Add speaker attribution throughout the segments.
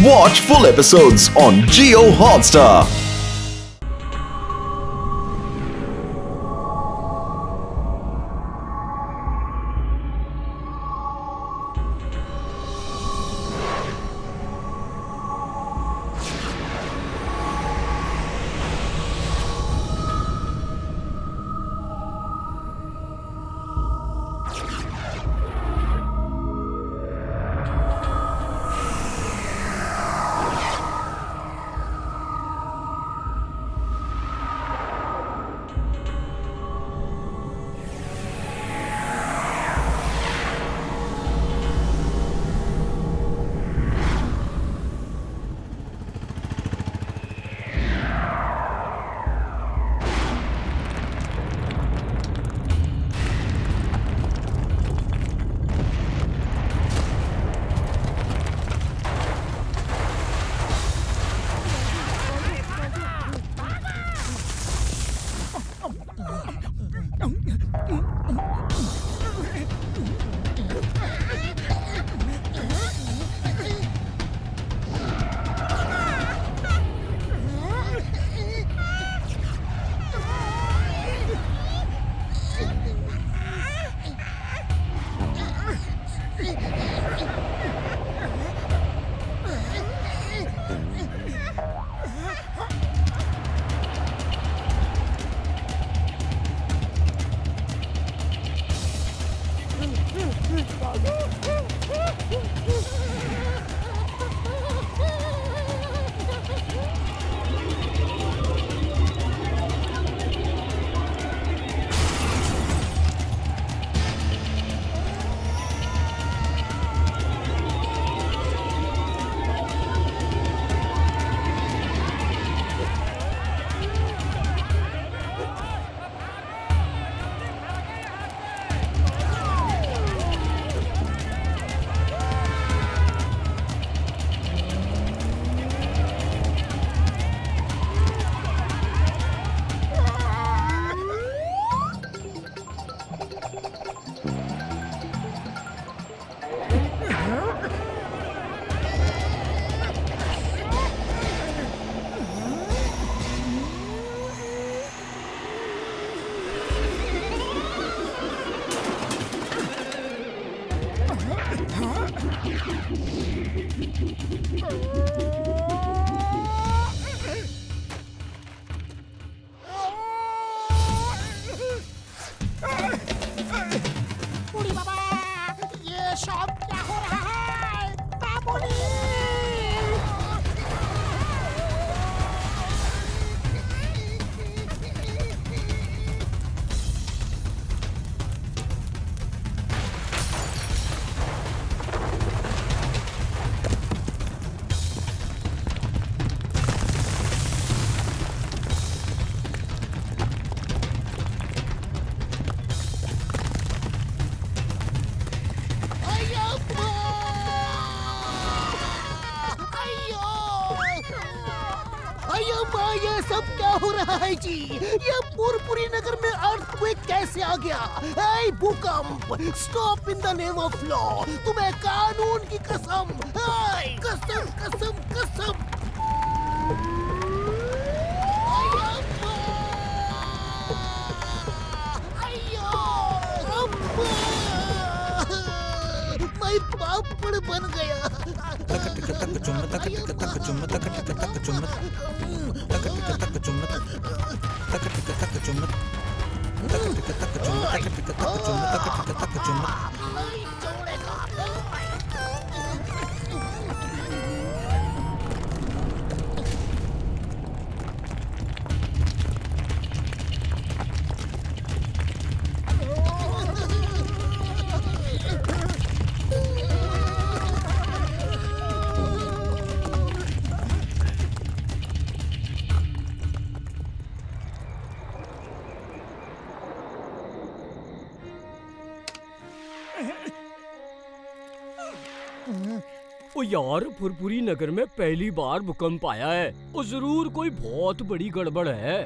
Speaker 1: Watch full episodes on Jio Hotstar.
Speaker 2: उड़ी बाबा, ये shop क्या हो रहा है? बाबूली! अय्यो, ये सब क्या हो रहा है जी? ये पुरपुरी नगर में अर्थक्वेक कैसे आ गया? हे भूकंप, stop in the name of law. तुम्हें कानून की कसम, हे कसम कसम कसम। मैं पापड़ बन गया।
Speaker 3: तक टिक तक चुम तक टिक तक चुम तक टिक तक चुम तक टिक तक चुम तक टिक तक चुम तक टिक तक चुम तक टिक तक चुम तक टिक तक चुम।
Speaker 2: नहीं छोड़ेगा।
Speaker 4: ओ यार, फुरपुरी नगर में पहली बार भूकंप आया है। ओ जरूर कोई बहुत बड़ी गड़बड़ है।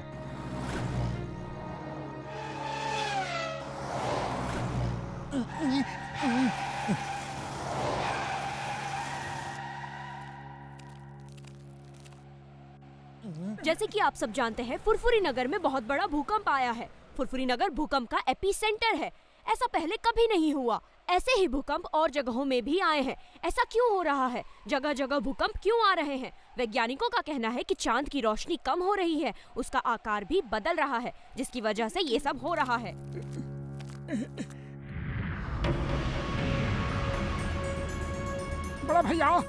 Speaker 5: जैसे कि आप सब जानते हैं, फुरफुरी नगर में बहुत बड़ा भूकंप आया है। फुरफुरी नगर भूकंप का एपिसेंटर है। ऐसा पहले कभी नहीं हुआ। ऐसे ही भूकंप और जगहों में भी आए हैं। ऐसा क्यों हो रहा है? जगह जगह भूकंप क्यों आ रहे हैं? वैज्ञानिकों का कहना है कि चांद की रोशनी कम हो रही है, उसका आकार भी बदल रहा है, जिसकी वजह से ये सब हो रहा है।
Speaker 6: बड़ा भैया,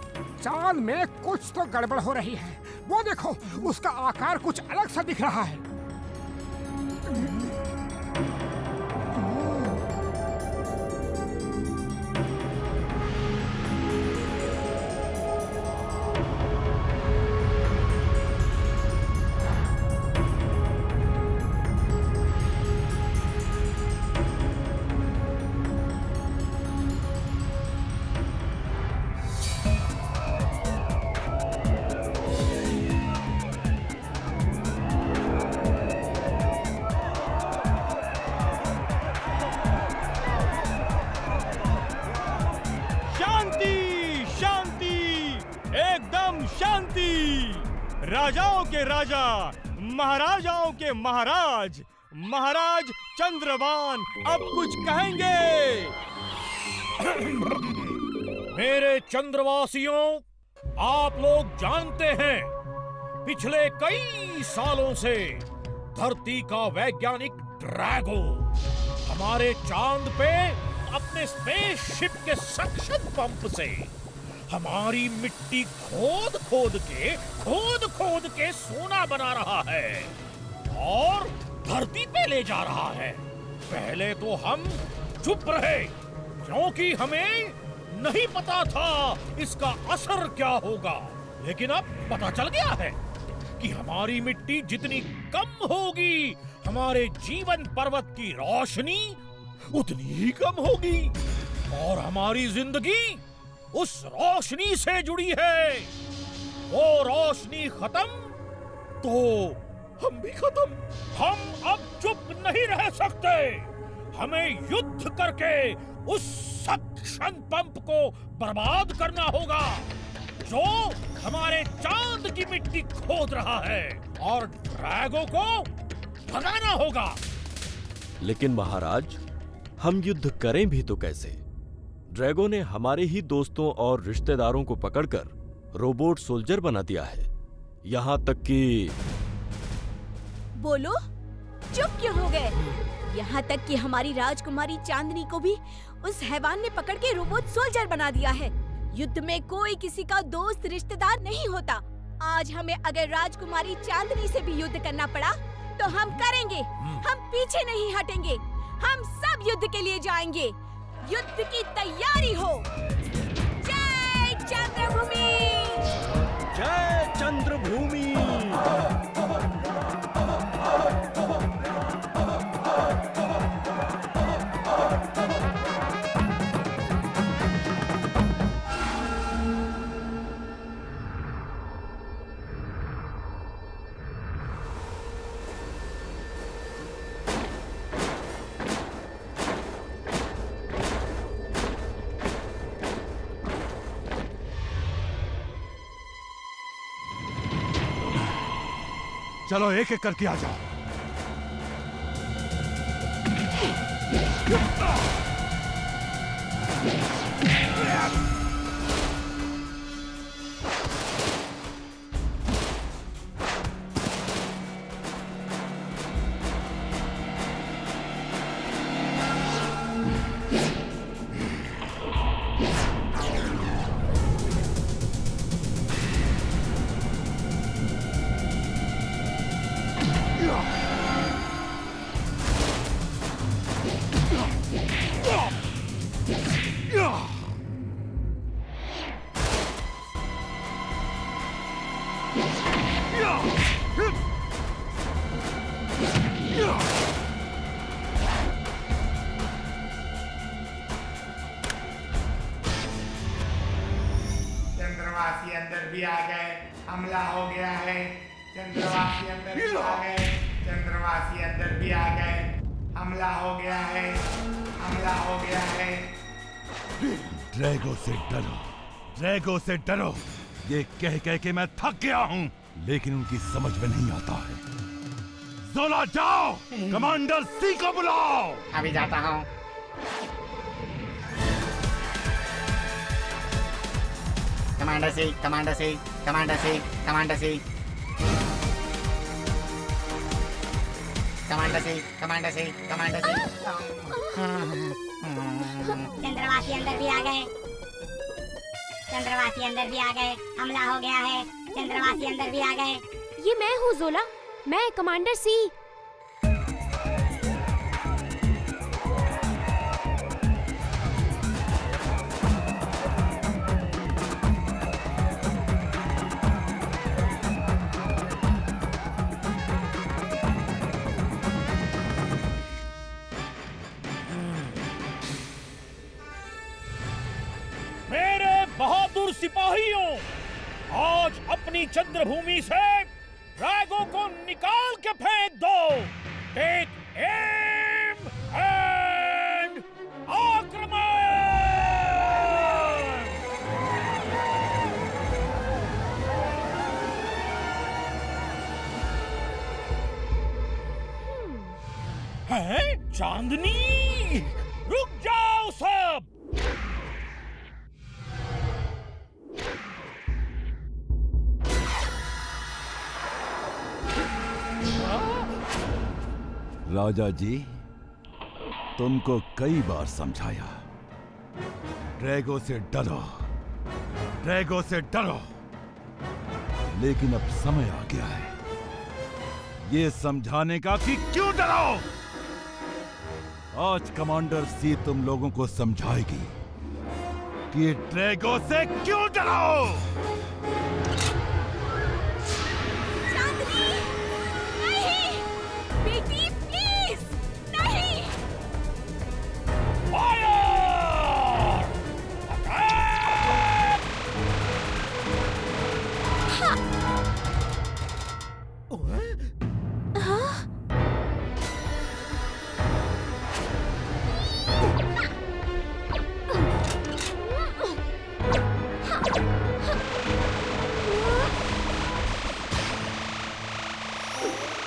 Speaker 6: चांद में कुछ तो गड़बड़ हो रही है। वो देखो, उसका आकार कुछ अलग सा दिख रहा है।
Speaker 7: राजाओं के राजा, महाराजाओं के महाराज, महाराज चंद्रभान अब कुछ कहेंगे।
Speaker 8: मेरे चंद्रवासियों, आप लोग जानते हैं, पिछले कई सालों से धरती का वैज्ञानिक ड्रैगो हमारे चांद पे अपने स्पेसशिप के सक्शन पंप से हमारी मिट्टी खोद खोद के सोना बना रहा है और धरती पे ले जा रहा है। पहले तो हम चुप रहे क्योंकि हमें नहीं पता था इसका असर क्या होगा, लेकिन अब पता चल गया है कि हमारी मिट्टी जितनी कम होगी, हमारे जीवन पर्वत की रोशनी उतनी ही कम होगी और हमारी जिंदगी उस रोशनी से जुड़ी है। वो रोशनी खत्म तो हम भी खत्म। हम अब चुप नहीं रह सकते। हमें युद्ध करके उस सक्शन पंप को बर्बाद करना होगा जो हमारे चांद की मिट्टी खोद रहा है और ड्रैगो को भगाना होगा।
Speaker 9: लेकिन महाराज, हम युद्ध करें भी तो कैसे? ड्रैगो ने हमारे ही दोस्तों और रिश्तेदारों को पकड़कर रोबोट सोल्जर बना दिया है। यहाँ तक कि
Speaker 5: बोलो, चुप क्यों हो गए? यहाँ तक कि हमारी राजकुमारी चांदनी को भी उस हैवान ने पकड़ के रोबोट सोल्जर बना दिया है। युद्ध में कोई किसी का दोस्त रिश्तेदार नहीं होता। आज हमें अगर राजकुमारी चांदनी से भी युद्ध करना पड़ा तो हम करेंगे। हम पीछे नहीं हटेंगे। हम सब युद्ध के लिए जाएंगे। युद्ध की तैयारी हो। जय चंद्रभूमि!
Speaker 9: जय चंद्रभूमि!
Speaker 10: चलो एक एक करके आ जाओ।
Speaker 11: चंद्रवासी अंदर भी आ गए। हमला हो गया है। चंद्रवासी अंदर भी आ गए। चंद्रवासी अंदर भी आ गए। हमला हो गया है। हमला हो गया है।
Speaker 10: ड्रैगो से डरो, ड्रैगो से डरो। ये कह कह के मैं थक गया हूँ। लेकिन उनकी समझ में नहीं आता है। जोला जाओ, कमांडर सी को बुलाओ।
Speaker 11: अभी जाता हूँ। कमांडर सी, कमांडर सी, कमांडर सी, कमांडर सी, कमांडर सी, कमांडर सी, कमांडर सी।
Speaker 12: चंद्रवासी अंदर भी आ गए। चंद्रवासी अंदर भी आ गए। हमला हो गया है। चंद्रवासी अंदर भी आ गए।
Speaker 13: ये मैं हूँ जोला, मैं कमांडर सी।
Speaker 8: मेरे बहादुर सिपाहियों, आज अपनी चंद्रभूमि से ड्रैगो को निकाल के फेंक दो। टेक एम एंड आक्रमण! हैं? चांदनी, रुक जाओ सब।
Speaker 10: राजा जी, तुमको कई बार समझाया, ड्रैगो से डरो, ड्रैगो से डरो, लेकिन अब समय आ गया है ये समझाने का कि क्यों डरो। आज कमांडर सी तुम लोगों को समझाएगी कि ड्रैगो से क्यों डरो।
Speaker 5: चांदनी, नहीं, बेटी प्लीज, नहीं।
Speaker 8: फायर! अटैक!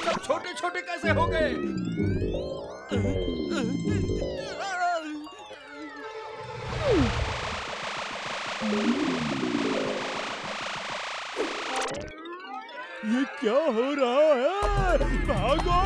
Speaker 3: सब छोटे छोटे कैसे हो गए?
Speaker 7: ये क्या हो रहा है? भागो!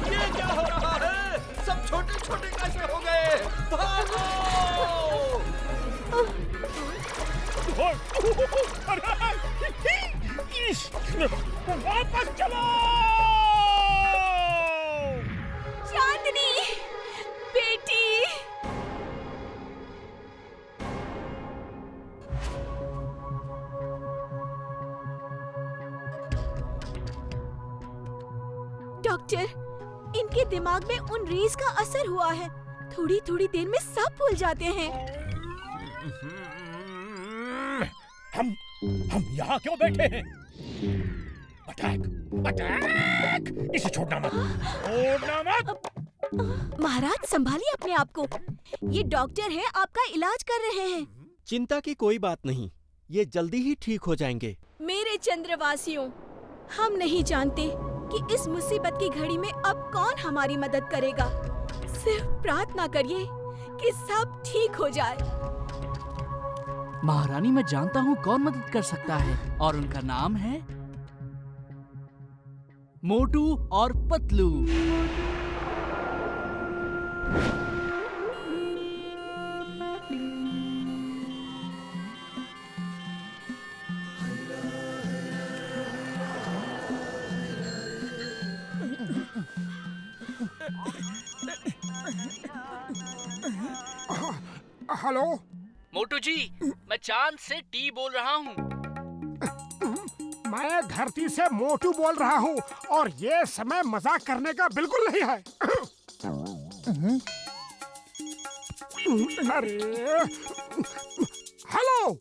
Speaker 3: ये क्या हो रहा है? सब छोटे छोटे कैसे हो गए? भागो!
Speaker 8: वापस चलो!
Speaker 5: चांदनी, बेटी। डॉक्टर, इनके दिमाग में उन रेज का असर हुआ है। थोड़ी थोड़ी देर में सब भूल जाते हैं।
Speaker 8: हम यहाँ क्यों बैठे हैं? अटैक! अटैक! इसे छोड़ना मत! छोड़ना मत!
Speaker 5: महाराज, संभालिए अपने आप को। ये डॉक्टर है, आपका इलाज कर रहे हैं।
Speaker 9: चिंता की कोई बात नहीं, ये जल्दी ही ठीक हो जाएंगे।
Speaker 5: मेरे चंद्रवासियों, हम नहीं जानते कि इस मुसीबत की घड़ी में अब कौन हमारी मदद करेगा। सिर्फ प्रार्थना करिए कि सब ठीक हो जाए।
Speaker 14: महारानी, मैं जानता हूँ कौन मदद कर सकता है, और उनका नाम है मोटू और पतलू।
Speaker 6: हेलो,
Speaker 14: मोटू जी, मैं चांद से टी बोल रहा हूँ।
Speaker 6: मैं धरती से मोटू बोल रहा हूँ और ये समय मजाक करने का बिल्कुल नहीं है। अरे हेलो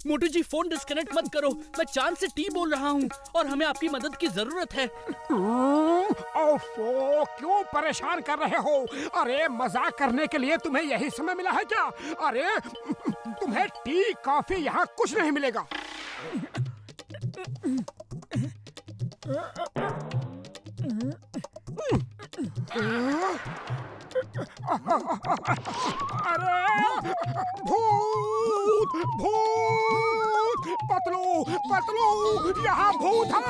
Speaker 14: मोटू जी, फोन डिस्कनेक्ट मत करो। मैं चांद से टी बोल रहा हूँ और हमें आपकी मदद की जरूरत है।
Speaker 6: ओफो, क्यों परेशान कर रहे हो? अरे मजाक करने के लिए तुम्हें यही समय मिला है क्या? अरे तुम्हें टी कॉफी यहाँ कुछ नहीं मिलेगा। अरे भूत भूत, पतलू पतलू, यहाँ भूत है।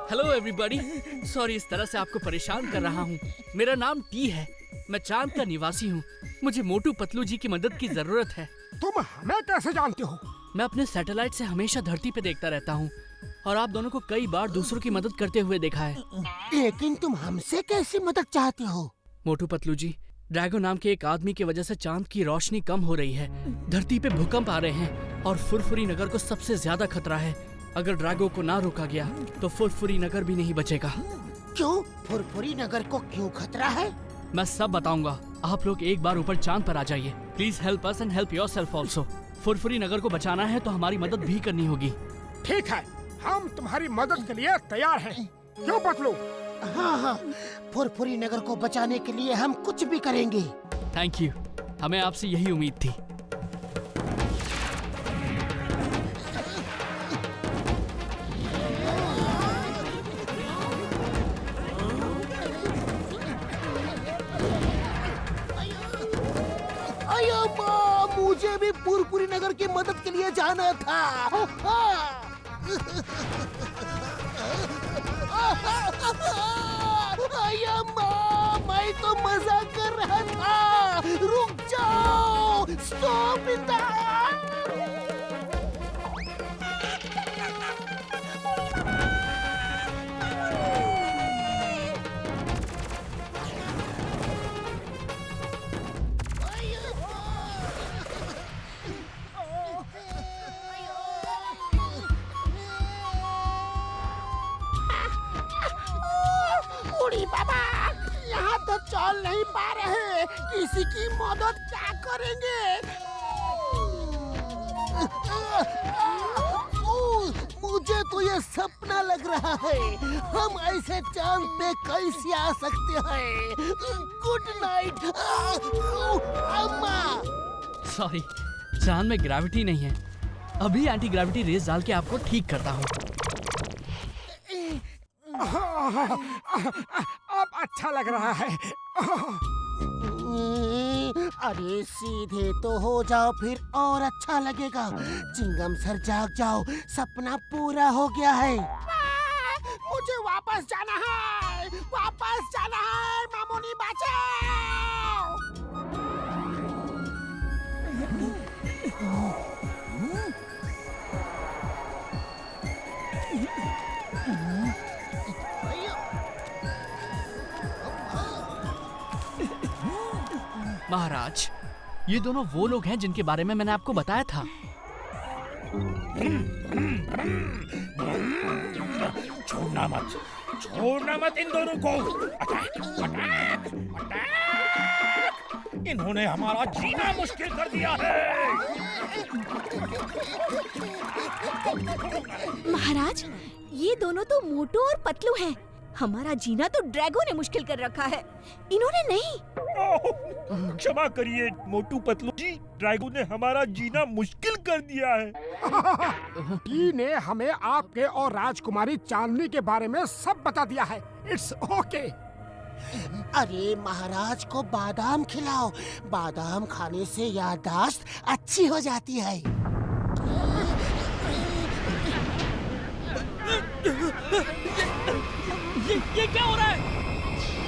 Speaker 14: हेलो एवरीबॉडी, सॉरी इस तरह से आपको परेशान कर रहा हूँ। मेरा नाम टी है, मैं चांद का निवासी हूँ। मुझे मोटू पतलू जी की मदद की जरूरत है।
Speaker 6: तुम हमें कैसे जानते हो?
Speaker 14: मैं अपने सैटेलाइट से हमेशा धरती पे देखता रहता हूँ और आप दोनों को कई बार दूसरों की मदद करते हुए देखा है।
Speaker 2: लेकिन तुम हमसे कैसी मदद चाहते हो?
Speaker 14: मोटू पतलू जी, ड्रैगो नाम के एक आदमी की वजह से चांद की रोशनी कम हो रही है। धरती पे भूकंप आ रहे हैं और फुरफुरी नगर को सबसे ज्यादा खतरा है। अगर ड्रैगो को ना रोका गया तो फुरफुरी नगर भी नहीं बचेगा।
Speaker 2: क्यों? फुरफुरी नगर को क्यों खतरा है?
Speaker 14: मैं सब बताऊंगा। आप लोग एक बार ऊपर चांद पर आ जाइए। Please help us and help yourself also. Furfuri Nagar को बचाना है तो हमारी मदद भी करनी होगी।
Speaker 6: ठीक है, हम तुम्हारी मदद के लिए तैयार हैं। क्यों पतलू?
Speaker 2: हाँ हाँ, फुरफुरी नगर को बचाने के लिए हम कुछ भी करेंगे।
Speaker 14: थैंक यू, हमें आपसे यही उम्मीद थी।
Speaker 2: मुझे भी फुरफुरी नगर की मदद के लिए जाना था। मैं तो मजाक कर रहा था। रुक जाओ, स्टॉप इन बाबा, यहाँ तो चल नहीं पा रहे। किसी की मदद क्या करेंगे? मुझे तो ये सपना लग रहा है। हम ऐसे चांद पे कैसे आ सकते हैं? गुड नाइट अम्मा।
Speaker 14: सॉरी, चांद में ग्रेविटी नहीं है। अभी एंटी ग्रेविटी रेस डाल के आपको ठीक करता हूँ।
Speaker 6: अब अच्छा लग रहा है।
Speaker 2: अरे सीधे तो हो जाओ, फिर और अच्छा लगेगा। चिंगम सर जाग जाओ, सपना पूरा हो गया है।
Speaker 6: मुझे वापस जाना है, वापस जाना है। मामूनी बचाओ।
Speaker 14: महाराज, ये दोनों वो लोग हैं जिनके बारे में मैंने आपको बताया था।
Speaker 8: छोड़ना मत इन दोनों को। Attack, attack, attack! इन्होंने हमारा जीना मुश्किल कर दिया है।
Speaker 5: महाराज, ये दोनों तो मोटू और पतलू हैं। हमारा जीना तो ड्रैगो ने मुश्किल कर रखा है, इन्होंने नहीं।
Speaker 7: क्षमा करिए मोटू पतलू जी, ड्रैगो ने हमारा जीना मुश्किल कर दिया है।
Speaker 6: टी ने हमें आपके और राजकुमारी चांदनी के बारे में सब बता दिया है। It's okay.
Speaker 2: अरे महाराज को बादाम खिलाओ। बादाम खाने से याददाश्त अच्छी हो जाती है।
Speaker 14: ये क्या हो रहा है?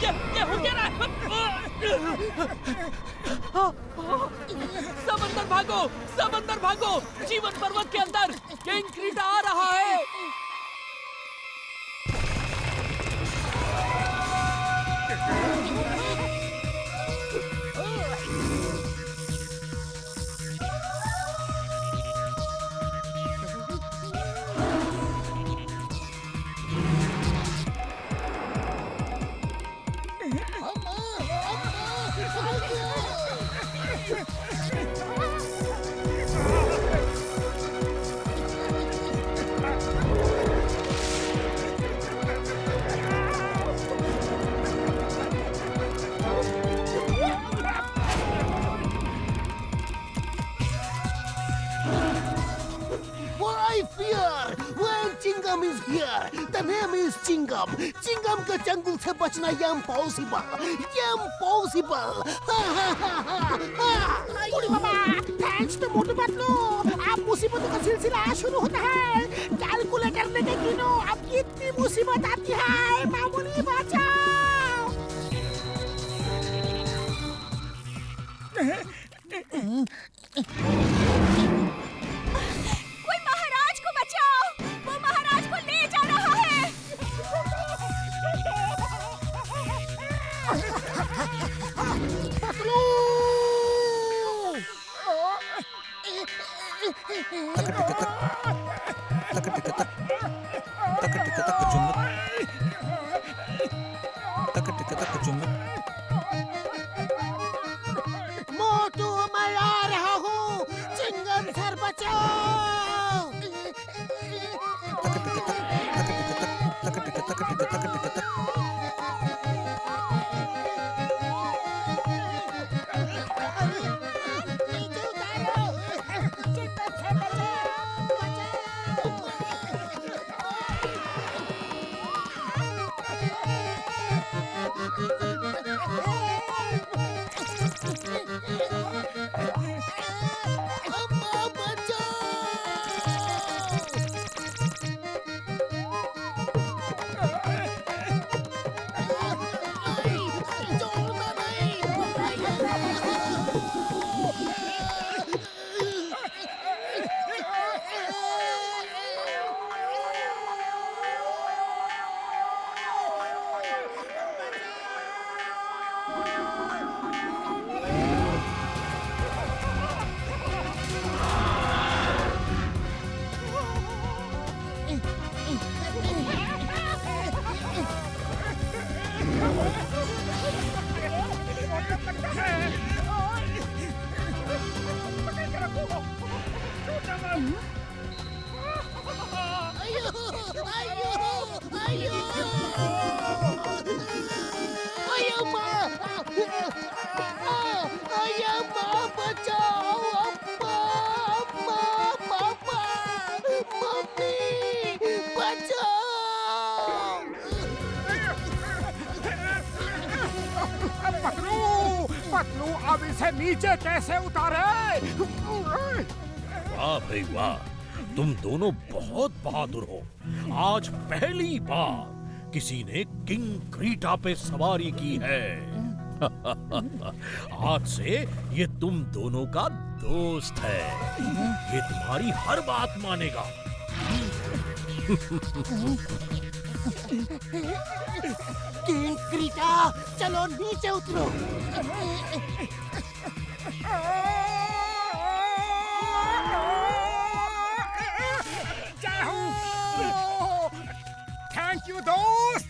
Speaker 14: ये हो क्या रहा है? सब अंदर भागो, सब अंदर भागो। जीवन पर्वत के अंदर king
Speaker 2: I fear when Chingam is here. The name is Chingam. Chingam के चंगुल से बचना impossible. Impossible.
Speaker 6: Burhi mama, thanks to Motu Patlu, अब मुसीबतों का सिलसिला शुरू होता है। कैलकुलेटर लेके गिनो, अब कितनी मुसीबत आती है, मामूली बचाओ।
Speaker 5: कोई महाराज को बचाओ, वो महाराज को ले जा रहा है।
Speaker 6: पतलू!
Speaker 2: मोटू मैं आ रहा हूँ। चिंगम सर बचाओ।
Speaker 6: पतलू अब इसे नीचे कैसे उतारे?
Speaker 8: वाह भाई वाह, तुम दोनों बहुत बहादुर हो। आज पहली बार किसी ने किंग क्रीटा पे सवारी की है। आज से ये तुम दोनों का दोस्त है। ये तुम्हारी हर बात मानेगा।
Speaker 2: किंग क्रीटा, चलो नीचे उतरो।
Speaker 6: थैंक यू दोस्त।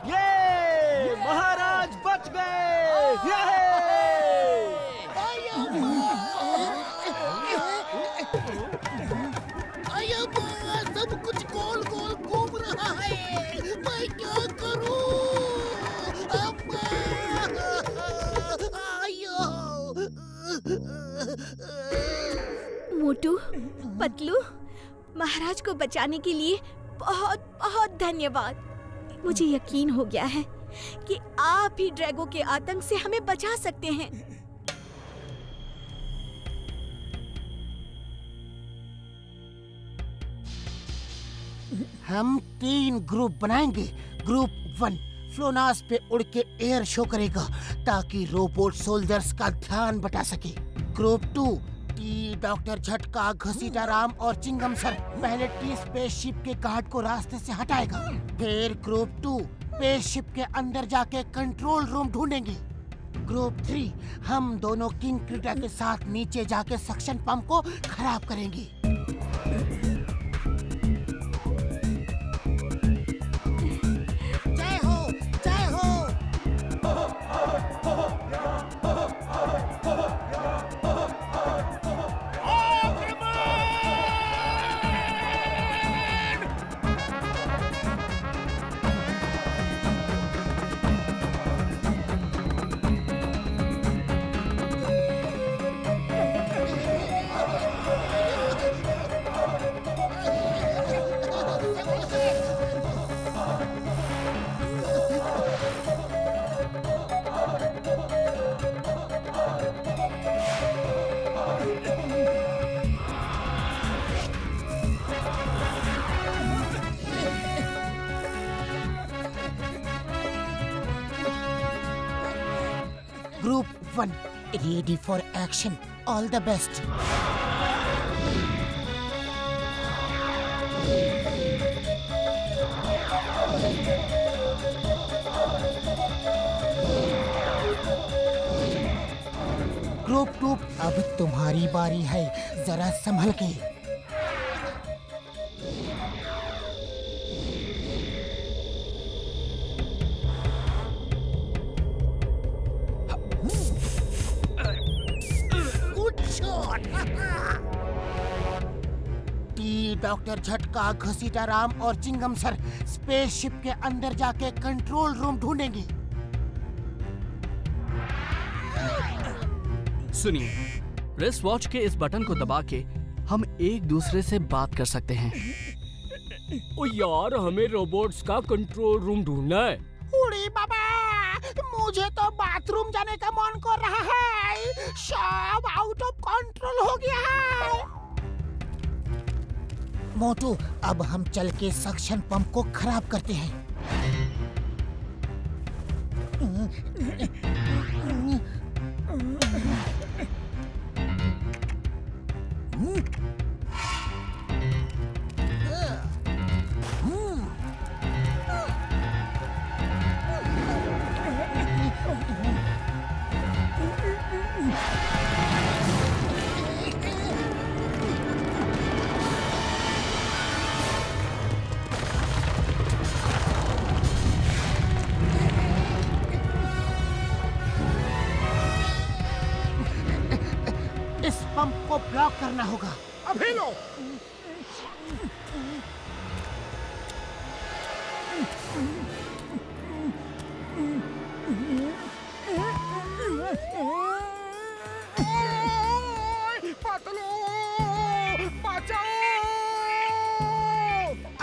Speaker 4: ये महाराज बच गए।
Speaker 2: सब कुछ गोल गोल घूम रहा है। मैं क्या करूं?
Speaker 5: मोटू, पतलू, महाराज को बचाने के लिए बहुत बहुत धन्यवाद। मुझे यकीन हो गया है कि आप ही ड्रैगो के आतंक से हमें बचा सकते हैं।
Speaker 2: हम 3 ग्रुप बनाएंगे। ग्रुप 1 फ्लोनास पे उड़ के एयर शो करेगा ताकि रोबोट सोल्जर्स का ध्यान बटा सके। ग्रुप 2 टी, डॉक्टर झटका, घसीटा राम और चिंगम सर पहले टी स्पेसशिप के गार्ड को रास्ते से हटाएगा। फिर ग्रुप 2 स्पेसशिप के अंदर जाके कंट्रोल रूम ढूंढेंगे। ग्रुप 3 हम दोनों किंग क्रीटा के साथ नीचे जाके सक्शन पंप को खराब करेंगे। जय हो, जय हो।
Speaker 6: Step 1. Ready for action. All the best. Group 2, अब तुम्हारी बारी है, जरा संभल के। Good shot. डॉक्टर झटका, घसीटा राम और चिंगम सर स्पेसशिप के अंदर जाके कंट्रोल रूम ढूंढेंगे।
Speaker 14: सुनिए, रिस्ट वॉच के इस बटन को दबा के हम एक दूसरे से बात कर सकते हैं।
Speaker 4: ओ यार, हमें रोबोट्स का कंट्रोल रूम ढूंढना है।
Speaker 6: उड़ी बाबा, मुझे तो बाथरूम जाने का मन कर रहा है। सब आउट ऑफ कंट्रोल हो गया है। मोटू, अब हम चल के सक्शन पंप को खराब करते हैं। इस पंप को ब्लॉक करना होगा।
Speaker 7: अभी लो।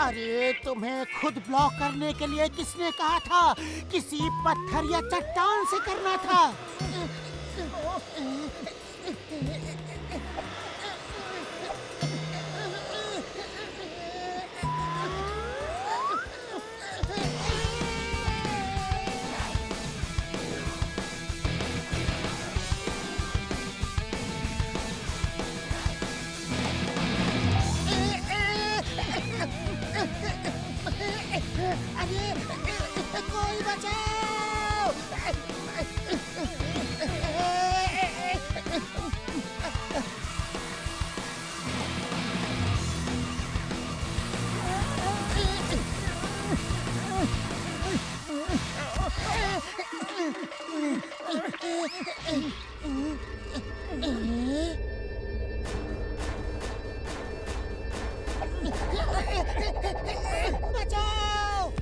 Speaker 6: अरे तुम्हें खुद ब्लॉक करने के लिए किसने कहा था? किसी पत्थर या चट्टान से करना था। अरे कोई बचाओ! बचाओ!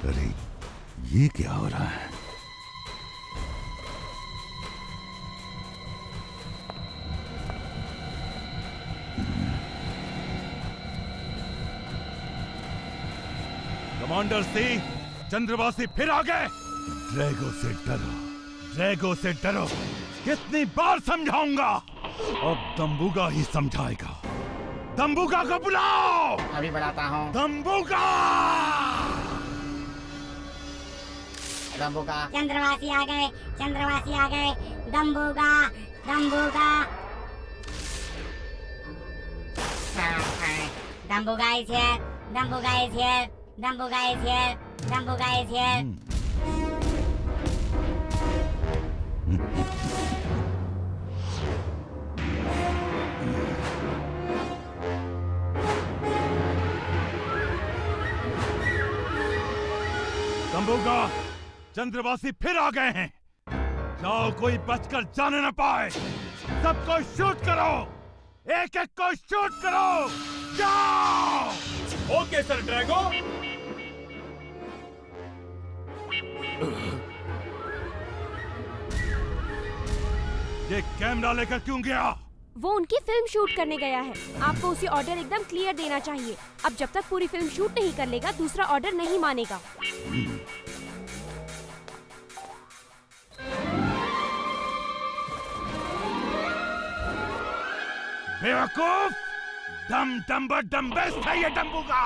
Speaker 10: अरे ये क्या हो रहा है? कमांडर सी, चंद्रवासी फिर आ गए। ड्रैगो से डरो, ड्रैगो से डरो। कितनी बार समझाऊंगा? अब दम्बुगा ही समझाएगा। दम्बुगा को बुलाओ।
Speaker 11: अभी बुलाता हूँ।
Speaker 10: दम्बुगा!
Speaker 11: दम्बुगा।
Speaker 12: चंद्रवासी आ गए, चंद्रवासी आ गए। दम्बुगा, दम्बुगा। Dambuga is here. Dambuga is here. Dambuga is here. Dambuga is here.
Speaker 10: दम्बुगा, चंद्रवासी फिर आ गए हैं। जाओ, कोई बचकर जाने न पाए। सबको शूट करो, एक एक को शूट करो। जाओ।
Speaker 8: Okay sir Drago.
Speaker 10: ये कैमरा लेकर क्यों गया?
Speaker 13: वो उनकी फिल्म शूट करने गया है। आपको उसे ऑर्डर एकदम क्लियर देना चाहिए। अब जब तक पूरी फिल्म शूट नहीं कर लेगा, दूसरा ऑर्डर नहीं मानेगा।
Speaker 10: बेवकूफ! डम डम्बर डम्बेस्ट है ये डम्बुगा।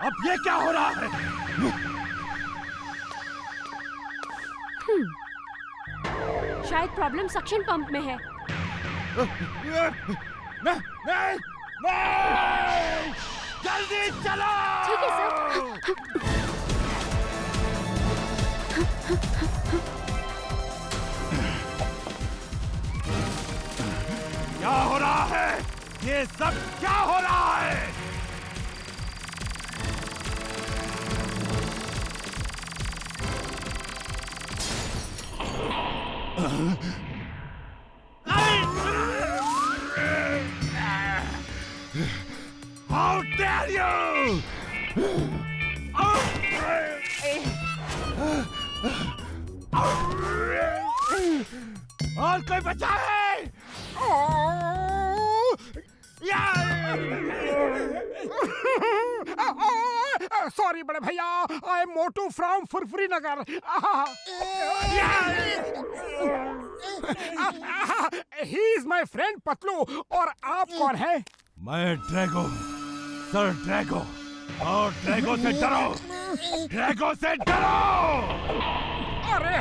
Speaker 10: अब ये क्या हो रहा है?
Speaker 13: शायद प्रॉब्लम सक्शन पंप में है।
Speaker 10: नहीं! जल्दी चलो!
Speaker 13: ठीक है सर।
Speaker 10: क्या हो रहा है? ये सब क्या हो रहा है? How dare you! और कोई बचा है?
Speaker 6: सॉरी बड़े भैया, I am Motu from Furfuri Nagar. He is my friend Patlu. और आप कौन है?
Speaker 10: मैं ड्रैगो, सर ड्रैगो। और ड्रैगो से डरो, ड्रैगो से डरो।
Speaker 6: अरे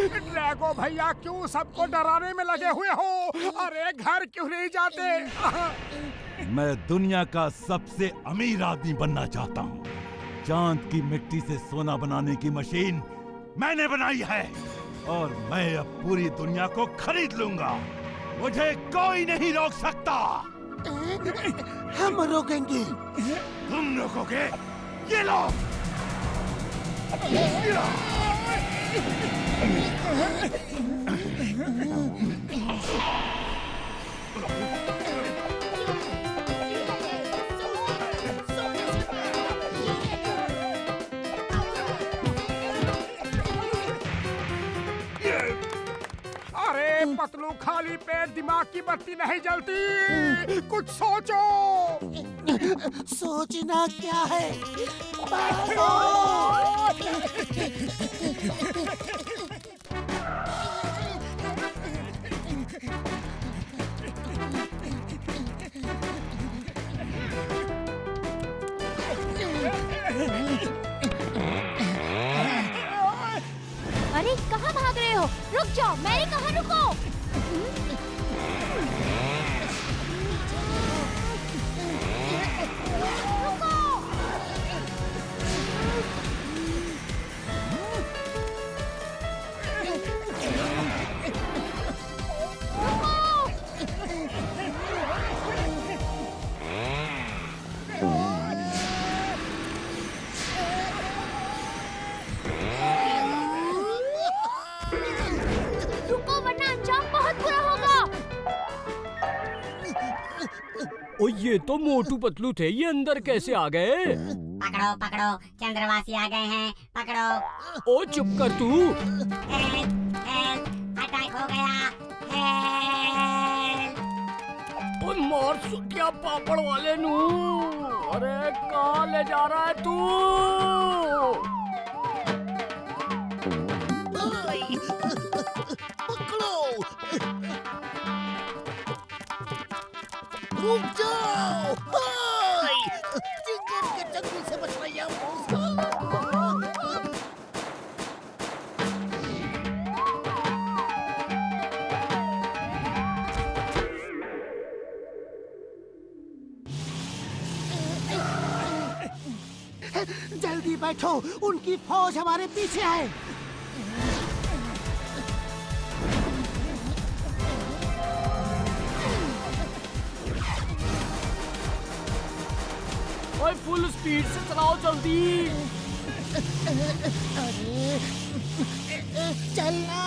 Speaker 6: ड्रैगो भैया, क्यों सबको डराने में लगे हुए हो? अरे घर क्यों नहीं जाते?
Speaker 10: मैं दुनिया का सबसे अमीर आदमी बनना चाहता हूँ। चांद की मिट्टी से सोना बनाने की मशीन मैंने बनाई है और मैं अब पूरी दुनिया को खरीद लूंगा। मुझे कोई नहीं रोक सकता।
Speaker 2: हम रोकेंगे।
Speaker 10: तुम रोकोगे? ये लो।
Speaker 6: अरे पतलू, खाली पेट दिमाग की बत्ती नहीं जलती। कुछ सोचो।
Speaker 2: सोचना क्या है?
Speaker 13: अरे कहाँ भाग रहे हो? रुक जाओ, मैरी कहाँ, रुको। रुको वरना अंजाम बहुत बुरा होगा।
Speaker 4: ओ ये तो मोटू पतलू थे, ये अंदर कैसे आ गए?
Speaker 12: पकड़ो पकड़ो, चंद्रवासी आ गए हैं, पकड़ो।
Speaker 4: ओ चुप कर तू।
Speaker 12: अटैक हो गया।
Speaker 4: ओ मार सुटिया पापड़ वाले नू। अरे कहाँ ले जा रहा है तू?
Speaker 2: पकड़ो। रुक जाओ। हाय! चिंगम के चंगुल से बच रही है। जल्दी बैठो, उनकी फौज हमारे पीछे है।
Speaker 4: ओए फुल स्पीड से चलाओ जल्दी।
Speaker 2: अरे चलना।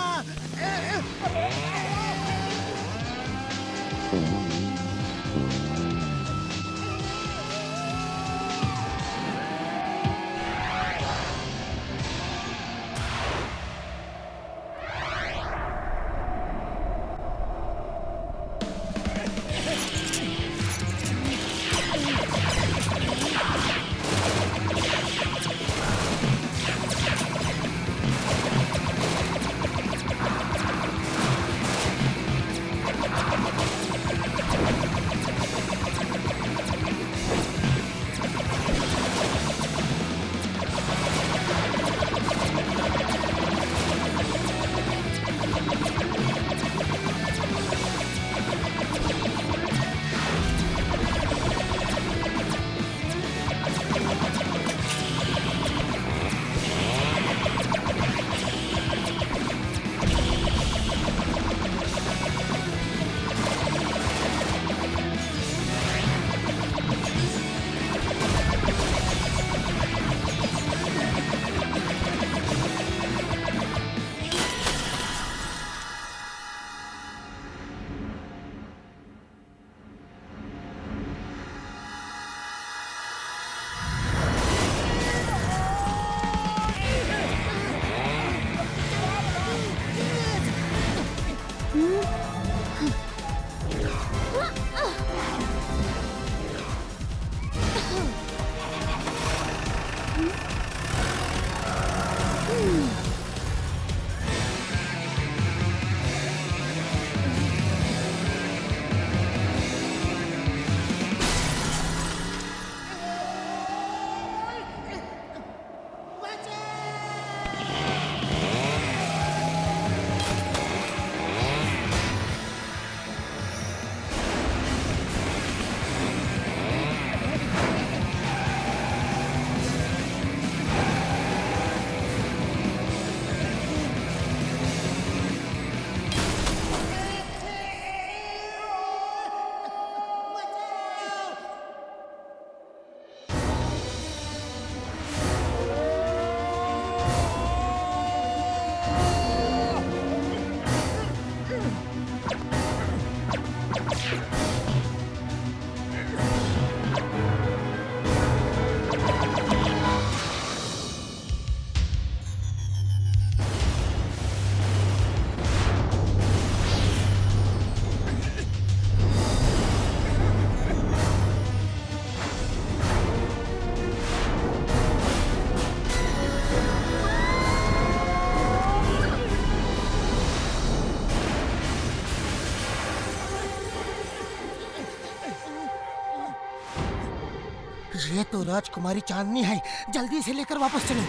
Speaker 2: ये तो राजकुमारी चांदनी है, जल्दी से लेकर वापस चलो।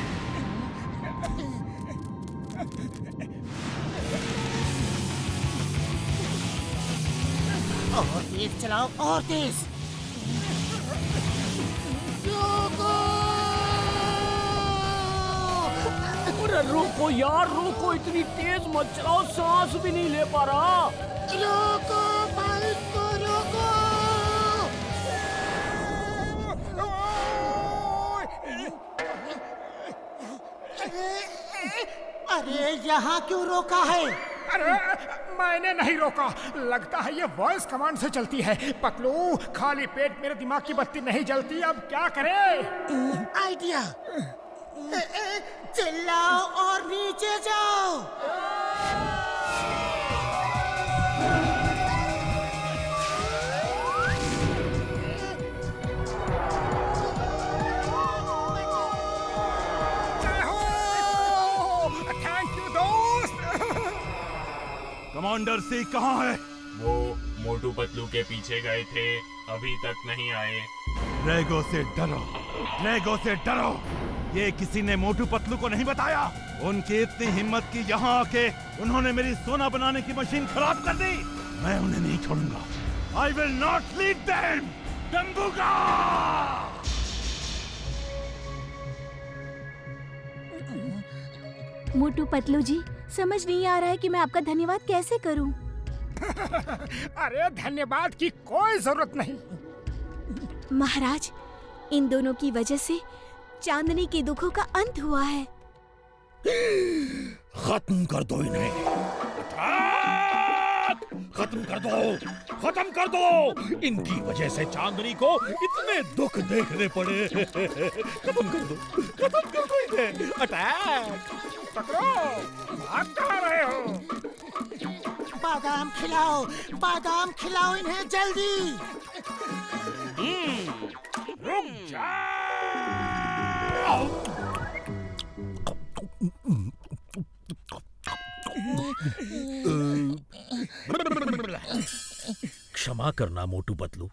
Speaker 6: और तेज चलाओ, और तेज।
Speaker 4: अरे रुको यार, रुको, इतनी तेज मत चलाओ, सांस भी नहीं ले पा रहा।
Speaker 6: रोको बाइक को, रोको। अरे यहाँ क्यों रोका है?
Speaker 11: अरे मैंने नहीं रोका, लगता है ये वॉइस कमांड से चलती है। पतलू, खाली पेट मेरे दिमाग की बत्ती नहीं जलती, अब क्या करें?
Speaker 6: आइडिया, चिल्लाओ और नीचे जाओ।
Speaker 11: थैंक यू दोस्त।
Speaker 10: कमांडर सिंह कहाँ है?
Speaker 15: वो मोटू पतलू के पीछे गए थे, अभी तक नहीं आए।
Speaker 10: ड्रैगो से डरो, ड्रैगो से डरो। ये किसी ने मोटू पतलू को नहीं बताया। उनकी इतनी हिम्मत की यहाँ आके उन्होंने मेरी सोना बनाने की मशीन खराब कर दी। मैं उन्हें नहीं छोड़ूंगा। I will not leave them, डम्बुका!
Speaker 5: Motu Patlu जी, समझ नहीं आ रहा है कि मैं आपका धन्यवाद कैसे करूं।
Speaker 11: अरे धन्यवाद की कोई जरूरत नहीं।
Speaker 5: महाराज, इन दोनों की वजह से चांदनी के दुखों का अंत हुआ है।
Speaker 8: खत्म कर दो इन्हें, खत्म कर दो, खत्म कर दो। इनकी वजह से चांदनी को इतने दुख देखने पड़े। खत्म कर दो, खत्म कर दो इन्हें। अटैक!
Speaker 11: पकड़ो, भाग कहाँ रहे हो?
Speaker 6: बादाम खिलाओ, बादाम खिलाओ इन्हें जल्दी।
Speaker 8: रुक जा। क्षमा करना मोटू पतलू,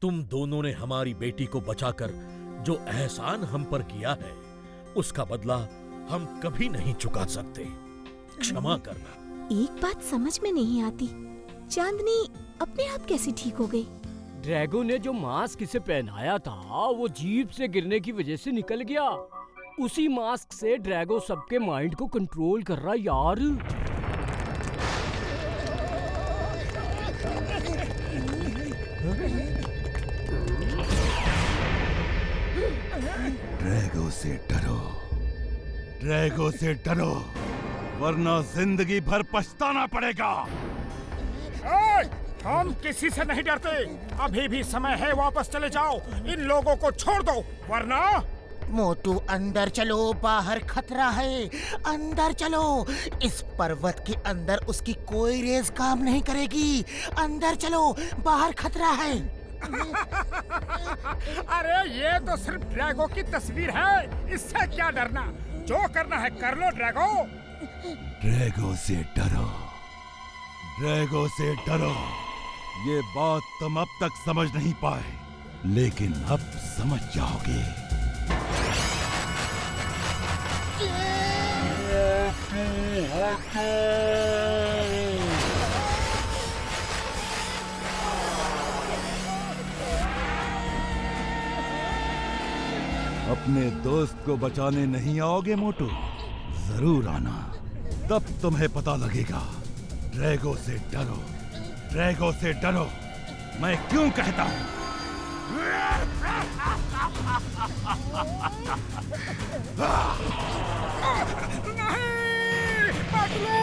Speaker 8: तुम दोनों ने हमारी बेटी को बचाकर जो एहसान हम पर किया है, उसका बदला हम कभी नहीं चुका सकते। क्षमा करना।
Speaker 5: एक बात समझ में नहीं आती, चांदनी अपने आप कैसे ठीक हो गई?
Speaker 4: ड्रैगो ने जो मास्क इसे पहनाया था, वो जीप से गिरने की वजह से निकल गया। उसी मास्क से ड्रैगो सबके माइंड को कंट्रोल कर रहा यार।
Speaker 10: ड्रैगो से डरो, ड्रैगो से डरो, वरना जिंदगी भर पछताना पड़ेगा।
Speaker 11: हम किसी से नहीं डरते। अभी भी समय है, वापस चले जाओ। इन लोगों को छोड़ दो, वरना।
Speaker 6: मोटू अंदर चलो, बाहर खतरा है। अंदर चलो, इस पर्वत के अंदर उसकी कोई रेस काम नहीं करेगी। अंदर चलो, बाहर खतरा है।
Speaker 11: अरे ये तो सिर्फ ड्रैगो की तस्वीर है, इससे क्या डरना। जो करना है कर लो ड्रैगो।
Speaker 10: ड्रैगो से डरो, ड्रैगो से डरो। ये बात तुम अब तक समझ नहीं पाए, लेकिन अब समझ जाओगे। अपने दोस्त को बचाने नहीं आओगे मोटू? जरूर आना, तब तुम्हें पता लगेगा। ड्रैगो से डरो, ड्रैगो से डरो। मैं क्यों कहता हूँ?
Speaker 11: नहीं, पतलू!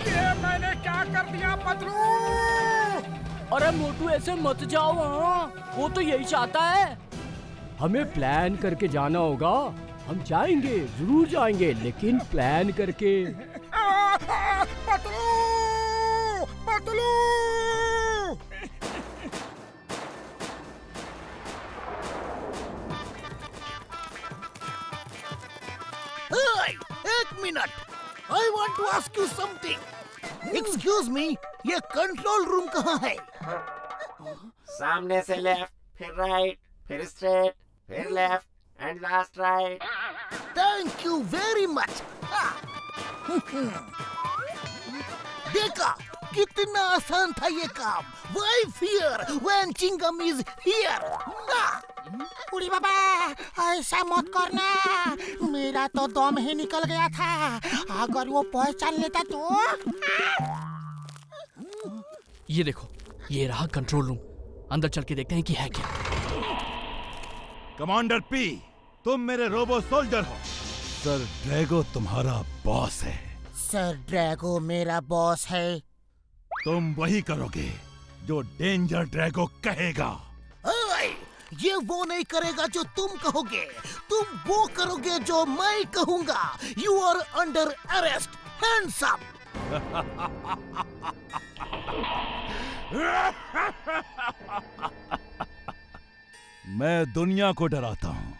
Speaker 11: ये मैंने क्या कर दिया पतलू?
Speaker 4: अरे मोटू, ऐसे मत जाओ। हाँ, वो तो यही चाहता है। हमें प्लान करके जाना होगा। हम जाएंगे, जरूर जाएंगे, लेकिन प्लान करके।
Speaker 11: पतलू! पतलू!
Speaker 2: एक minute, I want to ask you something. Excuse me, ये कंट्रोल रूम कहाँ है?
Speaker 16: सामने से लेफ्ट, फिर राइट, फिर स्ट्रेट, फिर left and last right.
Speaker 2: Thank you very much. देखा कितना आसान था ये काम। Why fear when Chingam is here?
Speaker 6: उड़ी बाबा, ऐसा मत करना, मेरा तो दम ही निकल गया था। अगर वो पहचान लेता तो।
Speaker 14: ये देखो, ये रहा कंट्रोल रूम। अंदर चल के देखते हैं कि है क्या।
Speaker 10: कमांडर पी, तुम मेरे रोबो सोल्जर हो। सर ड्रैगो तुम्हारा बॉस है।
Speaker 6: सर ड्रैगो मेरा बॉस है।
Speaker 10: तुम वही करोगे जो डेंजर ड्रैगो कहेगा।
Speaker 2: ये वो नहीं करेगा जो तुम कहोगे, तुम वो करोगे जो मैं कहूंगा। You are under arrest, hands up.
Speaker 10: मैं दुनिया को डराता हूँ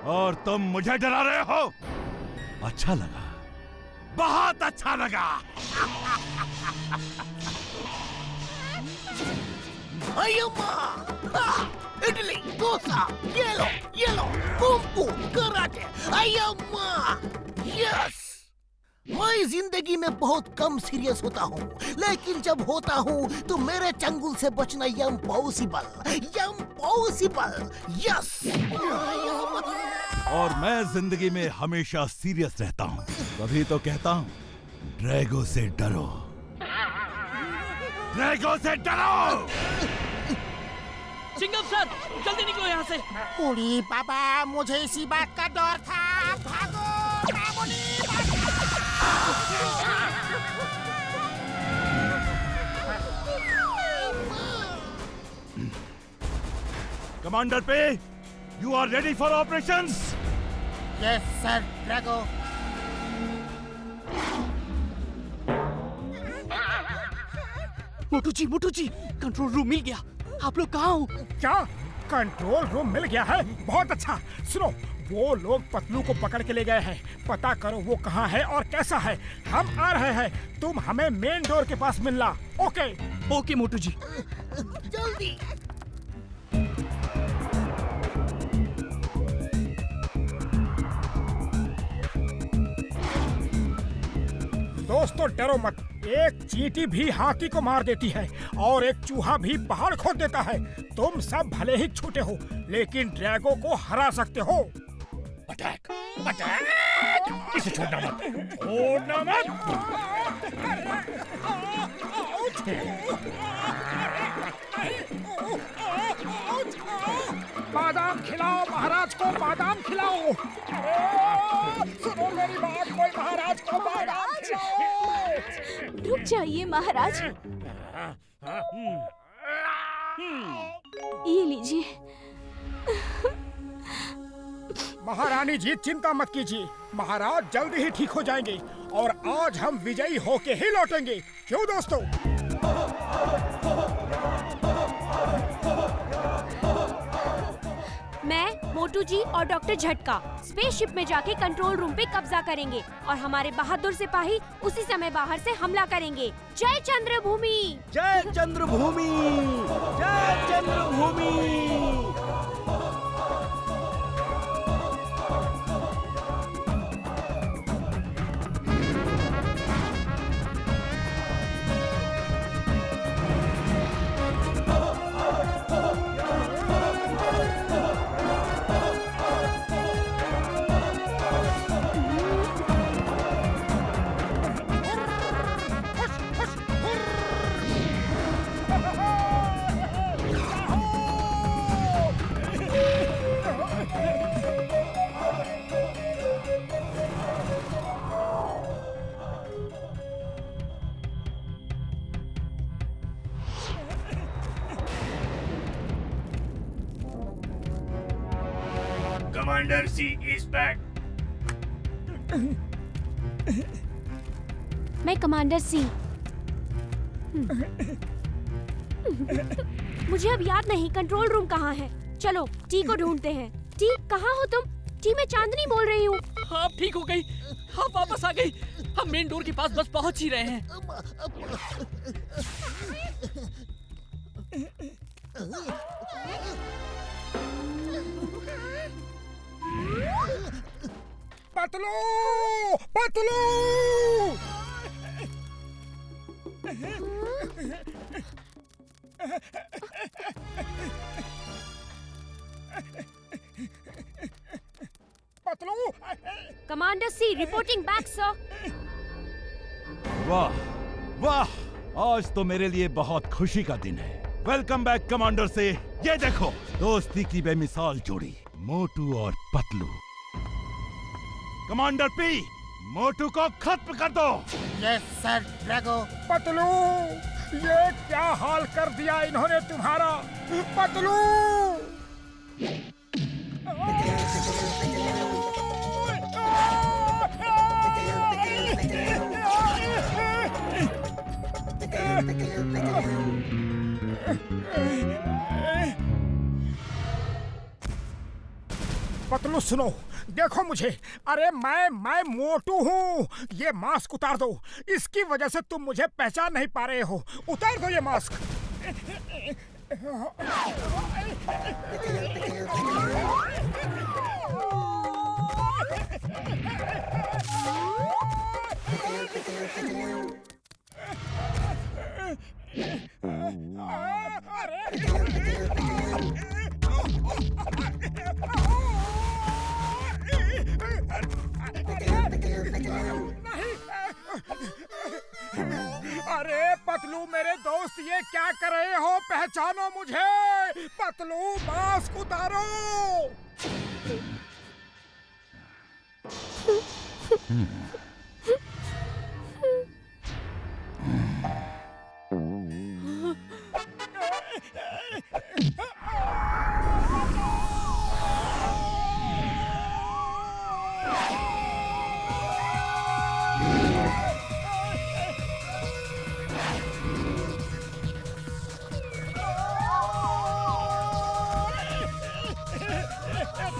Speaker 10: और तुम मुझे डरा रहे हो। अच्छा लगा, बहुत अच्छा लगा।
Speaker 2: इडली, डोसा, ये लो, कुंफू, कराटे, अय्यम्मा, यस। मैं जिंदगी में बहुत कम सीरियस होता हूँ, लेकिन जब होता हूँ तो मेरे चंगुल से बचना इम्पॉसिबल, यस।
Speaker 10: और मैं जिंदगी में हमेशा सीरियस रहता हूँ, तभी तो कहता हूँ ड्रैगो से डरो, ड्रैगो से डरो।
Speaker 14: चिंगम सर, जल्दी निकलो यहाँ से।
Speaker 6: उड़ी बाबा, मुझे इसी बात का डर था। भागो,
Speaker 10: कमांडर पे, you are ready for operations?
Speaker 6: Yes sir Drago.
Speaker 14: Motu ji, control room मिल गया। आप लोग कहाँ हो?
Speaker 7: क्या कंट्रोल रूम मिल गया है? बहुत अच्छा। सुनो, वो लोग पतलू को पकड़ के ले गए हैं। पता करो वो कहाँ है और कैसा है। हम आ रहे हैं, तुम हमें मेन डोर के पास मिलना। ओके
Speaker 14: मोटू जी।
Speaker 2: जल्दी।
Speaker 7: दोस्तों डरो मत, एक चींटी भी हाथी को मार देती है और एक चूहा भी पहाड़ खोद देता है। तुम सब भले ही छोटे हो, लेकिन ड्रैगो को हरा सकते हो। Attack, attack! इसे छोड़ना मत, छोड़ना मत। बादाम खिलाओ महाराज को, बादाम खिलाओ। सुनो मेरी बात, कोई महाराज को बादाम खिलाओ।
Speaker 5: रुक जाइए महाराज, ये लीजिए।
Speaker 7: महारानी जी चिंता मत कीजिए, महाराज जल्दी ही ठीक हो जाएंगे और आज हम विजयी होके ही लौटेंगे। क्यों दोस्तों?
Speaker 13: मैं, मोटू जी और डॉक्टर झटका स्पेसशिप में जाके कंट्रोल रूम पे कब्जा करेंगे और हमारे बहादुर सिपाही उसी समय बाहर से हमला करेंगे। जय चंद्रभूमि!
Speaker 4: जय चंद्रभूमि! जय चंद्रभूमि!
Speaker 15: Commander C is back.
Speaker 13: मैं कमांडर सी। मुझे अब याद नहीं कंट्रोल रूम कहाँ है। चलो टी को ढूंढते हैं। टी, कहाँ हो तुम? टी, मैं चांदनी बोल रही हूँ।
Speaker 14: आप ठीक हो गई? आप वापस आ गई? हम मेन डोर के पास बस पहुँच ही रहे हैं।
Speaker 7: पतलू पतलू। पतलू।
Speaker 13: कमांडर सी रिपोर्टिंग बैक सर।
Speaker 10: वाह वाह, आज तो मेरे लिए बहुत खुशी का दिन है। वेलकम बैक कमांडर से। ये देखो, दोस्ती की बेमिसाल जोड़ी, मोटू और पतलू। कमांडर पी, मोटू को खत्म कर दो।
Speaker 6: Yes sir Drago.
Speaker 7: पतलू, ये क्या हाल कर दिया इन्होंने तुम्हारा। पतलू। पतलू सुनो, देखो मुझे। अरे मैं मोटू हूँ। ये मास्क उतार दो, इसकी वजह से तुम मुझे पहचान नहीं पा रहे हो। उतार दो ये मास्क। अरे पतलू मेरे दोस्त, ये क्या कर रहे हो? पहचानो मुझे। पतलू, मास्क उतारो।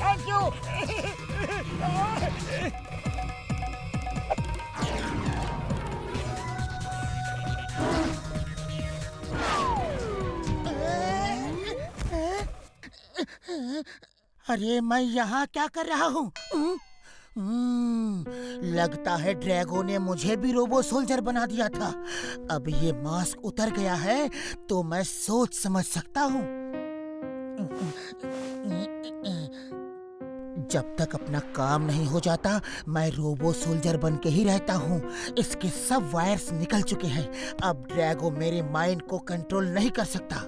Speaker 7: Thank you.
Speaker 6: अरे मैं यहाँ क्या कर रहा हूँ? लगता है ड्रैगो ने मुझे भी रोबो सोल्जर बना दिया था। अब ये मास्क उतर गया है तो मैं सोच समझ सकता हूँ। जब तक अपना काम नहीं हो जाता मैं रोबो सोल्जर बन के ही रहता हूँ। इसके सब वायर्स निकल चुके हैं। अब ड्रैगो मेरे माइंड को कंट्रोल नहीं कर सकता।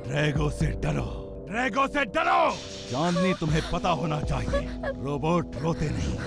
Speaker 10: ड्रैगो से डरो, ड्रैगो से डरो। चांदनी, तुम्हें पता होना चाहिए, रोबोट रोते नहीं।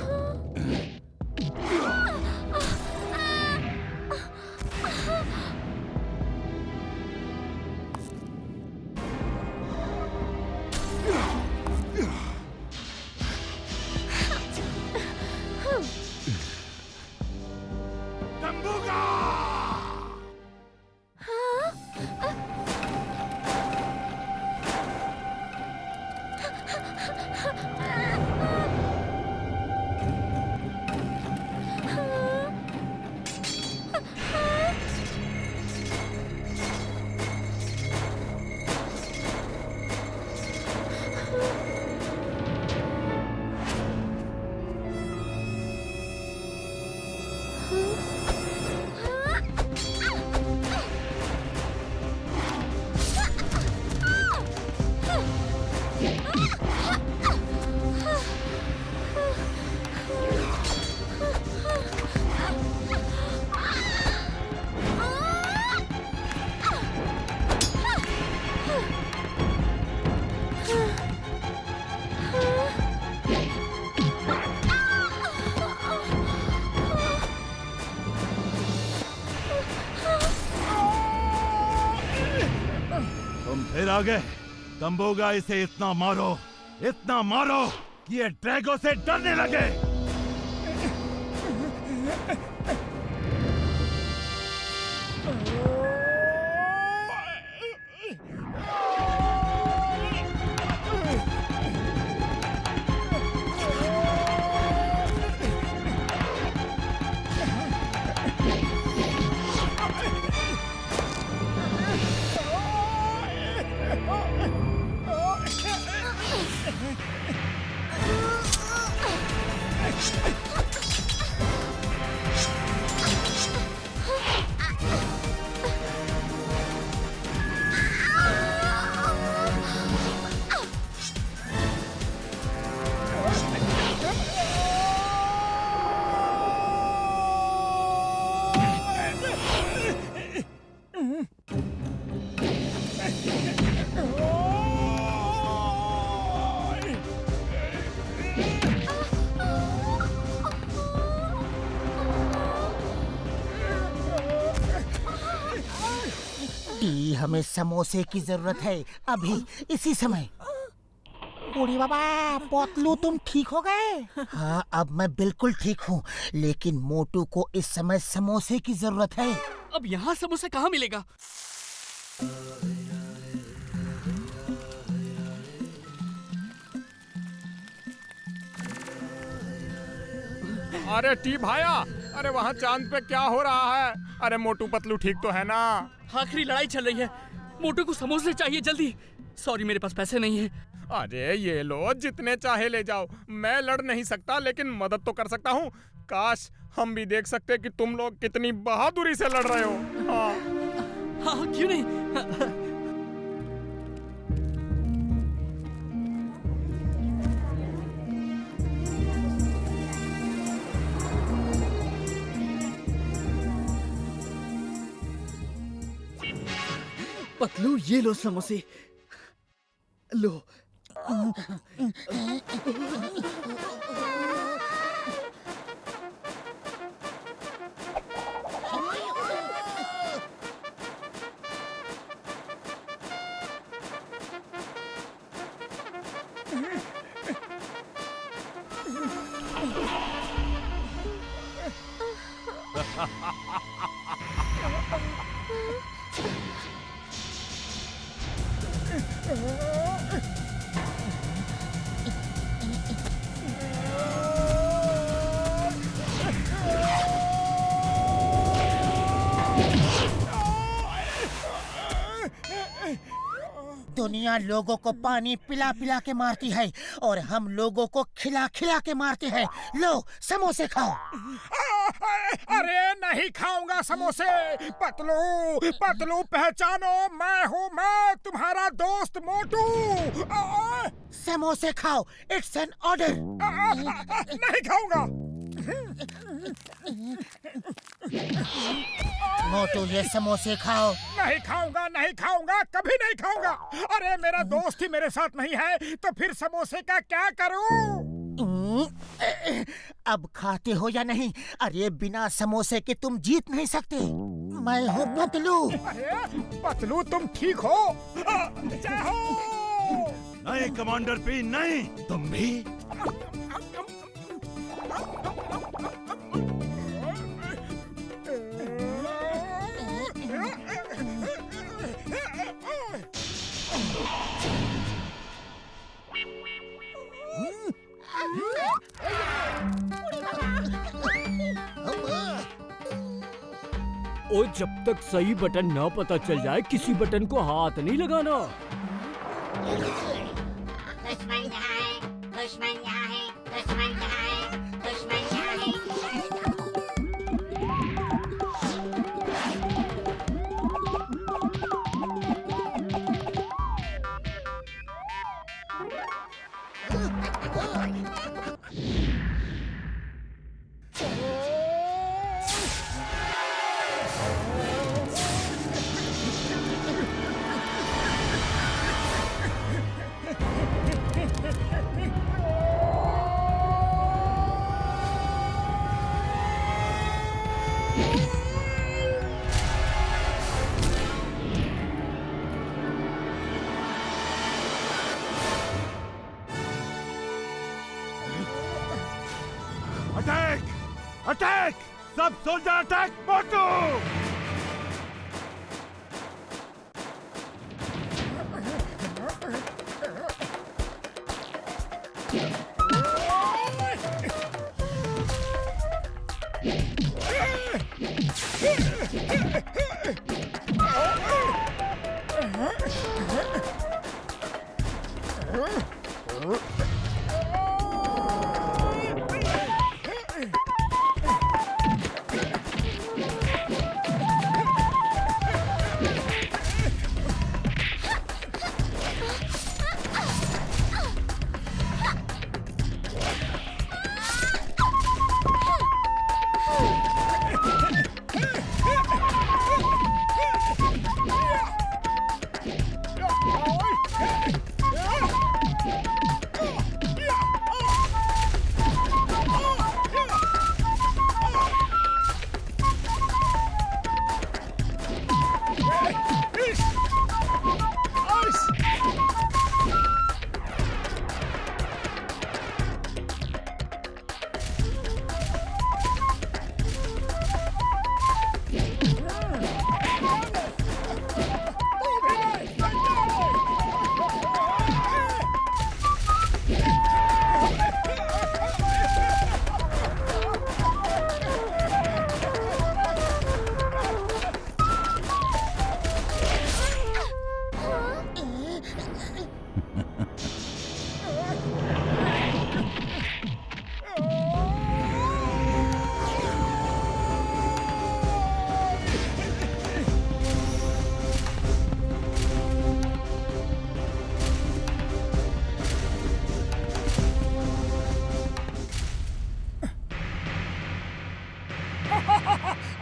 Speaker 10: फिर आगे दम्बोगा इसे इतना मारो कि ये ड्रैगो से डरने लगे।
Speaker 6: हमें समोसे की जरूरत है अभी इसी समय। बूढ़ी बाबा, पतलू तुम ठीक हो गए? हाँ, अब मैं बिल्कुल ठीक हूँ, लेकिन मोटू को इस समय समोसे की जरूरत है।
Speaker 14: अब यहाँ समोसा कहाँ मिलेगा?
Speaker 7: अरे टी भाया, अरे वहाँ चांद पे क्या हो रहा है? अरे मोटू पतलू ठीक तो है ना?
Speaker 14: आखिरी लड़ाई चल रही है, मोटू को समोसे चाहिए जल्दी। सॉरी, मेरे पास पैसे नहीं है।
Speaker 7: अरे ये लो, जितने चाहे ले जाओ। मैं लड़ नहीं सकता, लेकिन मदद तो कर सकता हूँ। काश हम भी देख सकते कि तुम लोग कितनी बहादुरी से लड़ रहे हो।
Speaker 14: हाँ, क्यों नहीं। पतलू, ये लो समोसे, लो।
Speaker 6: दुनिया लोगों को पानी पिला पिला के मारती है और हम लोगों को खिला खिला के मारते हैं। लो समोसे खाओ।
Speaker 7: अरे नहीं खाऊंगा समोसे। पतलू पतलू, पहचानो, मैं तुम्हारा दोस्त मोटू।
Speaker 6: समोसे खाओ, इट्स एन ऑर्डर।
Speaker 7: नहीं खाऊंगा।
Speaker 6: मोटू, ये समोसे खाओ।
Speaker 7: नहीं खाऊंगा, नहीं खाऊंगा, कभी नहीं खाऊंगा। अरे मेरा दोस्त ही मेरे साथ नहीं है तो फिर समोसे का क्या करूं?
Speaker 6: अब खाते हो या नहीं? अरे बिना समोसे के तुम जीत नहीं सकते। मैं हूँ पतलू।
Speaker 7: अरे पतलू, तुम ठीक हो? जय हो।
Speaker 10: नहीं कमांडर पी, नहीं। तुम भी?
Speaker 4: और जब तक सही बटन न पता चल जाए, किसी बटन को हाथ नहीं लगाना।
Speaker 12: दुश्मन यहाँ है, दुश्मन यहाँ है, दुश्मन यहाँ है, दुश्मन यहाँ है।
Speaker 10: सोल्जर अटैक मोटू।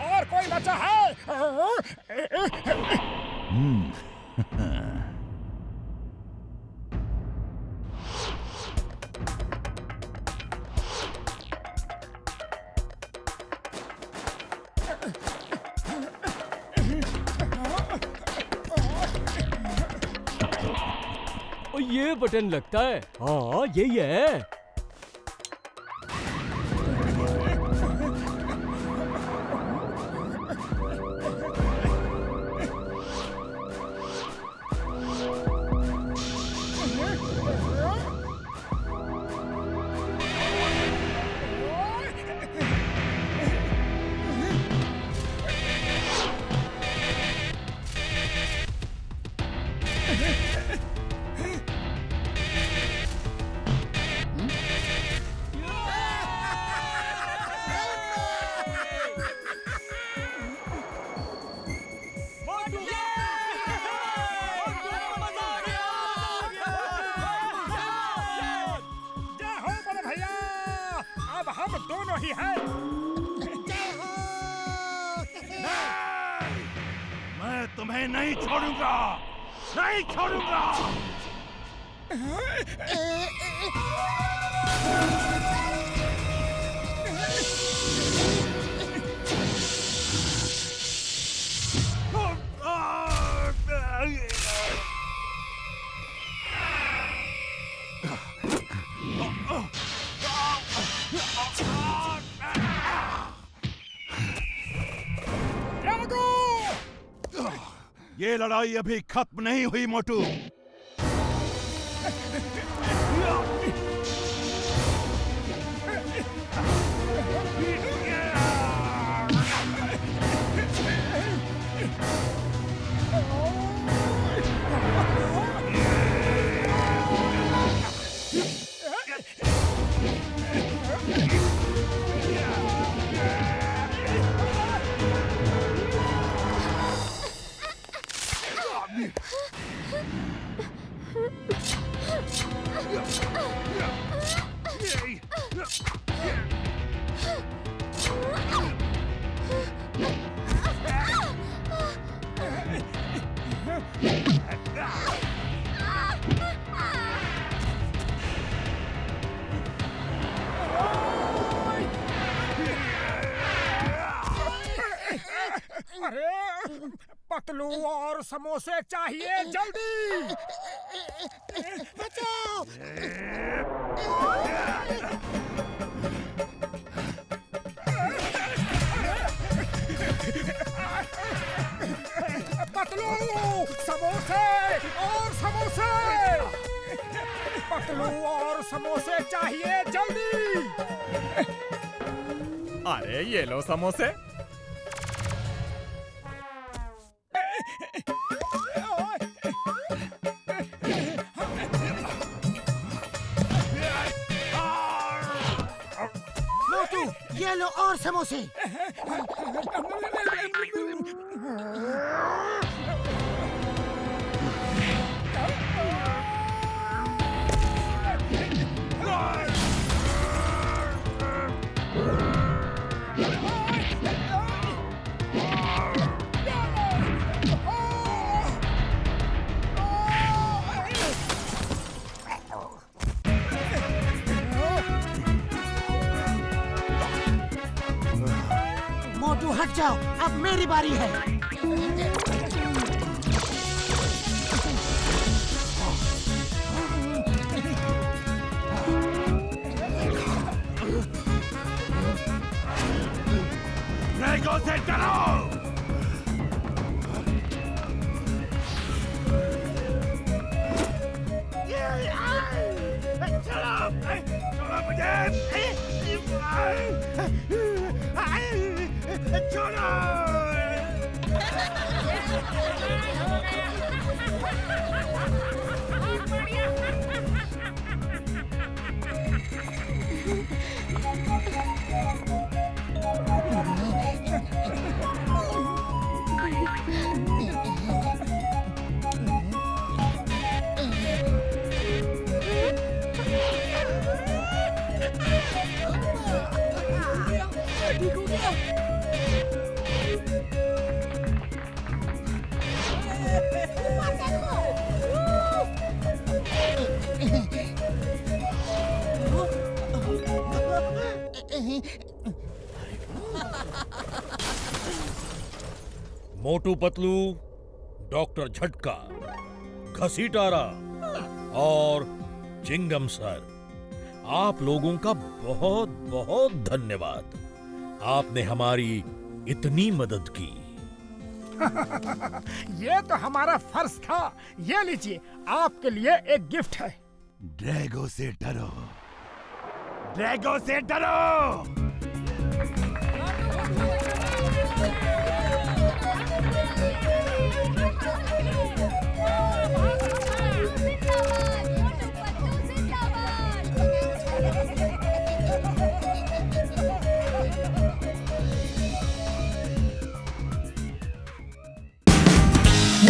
Speaker 7: और कोई बचा है?
Speaker 4: ये बटन लगता है। हाँ यही है।
Speaker 7: हम दोनों ही हैं।
Speaker 10: मैं तुम्हें नहीं छोड़ूंगा, नहीं छोड़ूंगा। ये लड़ाई अभी खत्म नहीं हुई मोटू।
Speaker 7: अरे पतलू और समोसे चाहिए जल्दी।
Speaker 6: बचाओ।
Speaker 7: समोसे चाहिए जल्दी।
Speaker 17: अरे ये लो समोसे।
Speaker 6: मोटू ये लो और समोसे। मोटू हट जाओ, अब मेरी बारी है।
Speaker 10: ड्रैगो से डरो। छोड़ो मुझे। छोड़ो।
Speaker 8: मोटू पतलू, डॉक्टर झटका, घसीटारा और चिंगम सर, आप लोगों का बहुत बहुत धन्यवाद। आपने हमारी इतनी मदद की।
Speaker 7: ये तो हमारा फर्ज था। ये लीजिए, आपके लिए एक गिफ्ट है।
Speaker 10: ड्रैगो से डरो। ड्रैगो से डरो।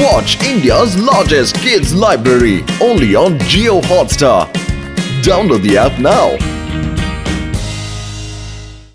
Speaker 1: Watch India's largest kids library only on Jio Hotstar. Download the app now.